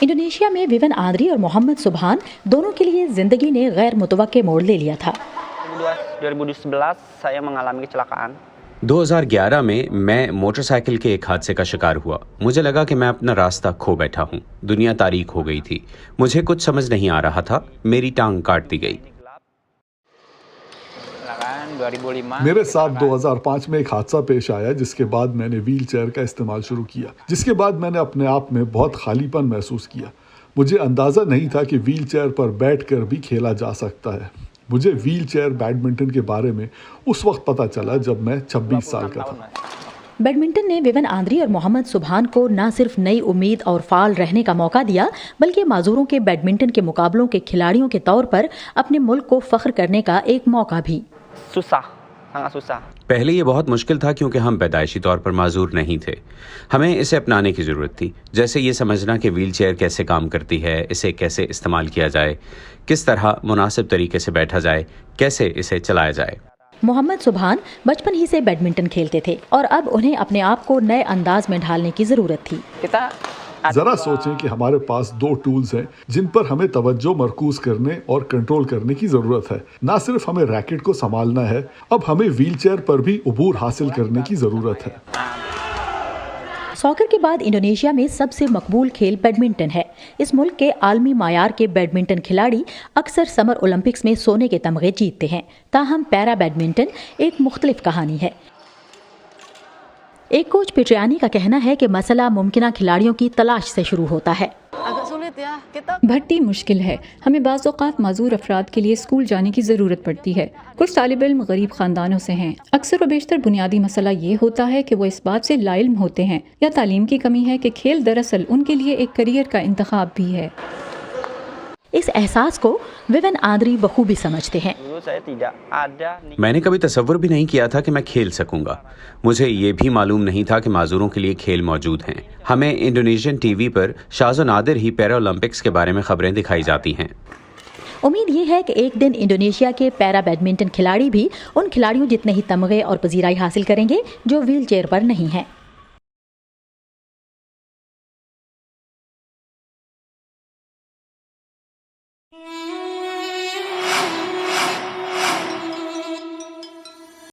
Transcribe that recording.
Indonesia में Vivian Andriy और मोहम्मद सुबहान दोनों के लिए जिंदगी ने गैर मुतवक्के मोड़ ले लिया था। 2011 saya mengalami kecelakaan। 2011 में मैं मोटरसाइकिल के एक हादसे का शिकार हुआ। मुझे लगा कि मैं अपना रास्ता खो बैठा हूँ। दुनिया तारीक हो गई थी। मुझे कुछ समझ नहीं आ रहा था। मेरी टांग काट दी गई। मेरे साथ 2005 में एक हादसा पेश आया, जिसके बाद मैंने व्हील चेयर का इस्तेमाल शुरू किया। जिसके बाद मैंने अपने आप में बहुत खालीपन महसूस किया। मुझे अंदाज़ा नहीं था कि व्हील चेयर पर बैठकर भी खेला जा सकता है। मुझे व्हील चेयर बैडमिंटन के बारे में उस वक्त पता चला जब मैं 26 साल का था। बैडमिंटन ने विवन आंद्री और मोहम्मद सुबहान को न सिर्फ नई उम्मीद और फाल रहने का मौका दिया, बल्कि माजूरों के बैडमिंटन के मुकाबलों के खिलाड़ियों के तौर पर अपने मुल्क को फख्र करने का एक मौका भी। पहले ये बहुत मुश्किल था क्योंकि हम पैदाइशी तौर पर माजूर नहीं थे। हमें इसे अपनाने की ज़रूरत थी, जैसे ये समझना कि व्हील चेयर कैसे काम करती है, इसे कैसे इस्तेमाल किया जाए, किस तरह मुनासिब तरीके से बैठा जाए, कैसे इसे चलाया जाए। मोहम्मद सुबहान बचपन ही से बैडमिंटन खेलते थे और अब उन्हें अपने आप को नए अंदाज में ढालने की ज़रूरत थी। जरा सोचें कि हमारे पास 2 टूल्स हैं जिन पर हमें तवज्जो मरकूज करने और कंट्रोल करने की ज़रूरत है। ना सिर्फ हमें रैकेट को संभालना है, अब हमें व्हील चेयर पर भी उबूर हासिल करने की ज़रूरत है। सॉकर के बाद इंडोनेशिया में सबसे मकबूल खेल बैडमिंटन है। इस मुल्क के आलमी मायार के बैडमिंटन खिलाड़ी अक्सर समर ओलंपिक्स में सोने के तमगे जीतते हैं। ताहम पैरा बैडमिंटन एक मुख्तलिफ कहानी है। एक कोच पिट्रियानी का कहना है कि मसला मुमकिना खिलाड़ियों की तलाश से शुरू होता है। भर्ती मुश्किल है। हमें बाज़ औक़ात माजूर अफराद के लिए स्कूल जाने की ज़रूरत पड़ती है। कुछ तालिब इल्म गरीब ख़ानदानों से हैं। अक्सर व बेशतर बुनियादी मसला ये होता है कि वो इस बात से लाइल्म होते हैं या तालीम की कमी है कि खेल दरअसल उनके लिए एक करियर का इंतखाब भी है। इस एहसास को विवन आंद्री बखूबी समझते हैं। मैंने कभी तसव्वुर भी नहीं किया था कि मैं खेल सकूंगा। मुझे ये भी मालूम नहीं था कि माजूरों के लिए खेल मौजूद हैं। हमें इंडोनेशियन टीवी पर शाज़ो नादिर ही पैरा ओलंपिक्स के बारे में खबरें दिखाई जाती हैं। उम्मीद ये है कि एक दिन इंडोनेशिया के पैरा बैडमिंटन खिलाड़ी भी उन खिलाड़ियों जितने ही तमगे और पजीराई हासिल करेंगे जो व्हील चेयर पर नहीं हैं।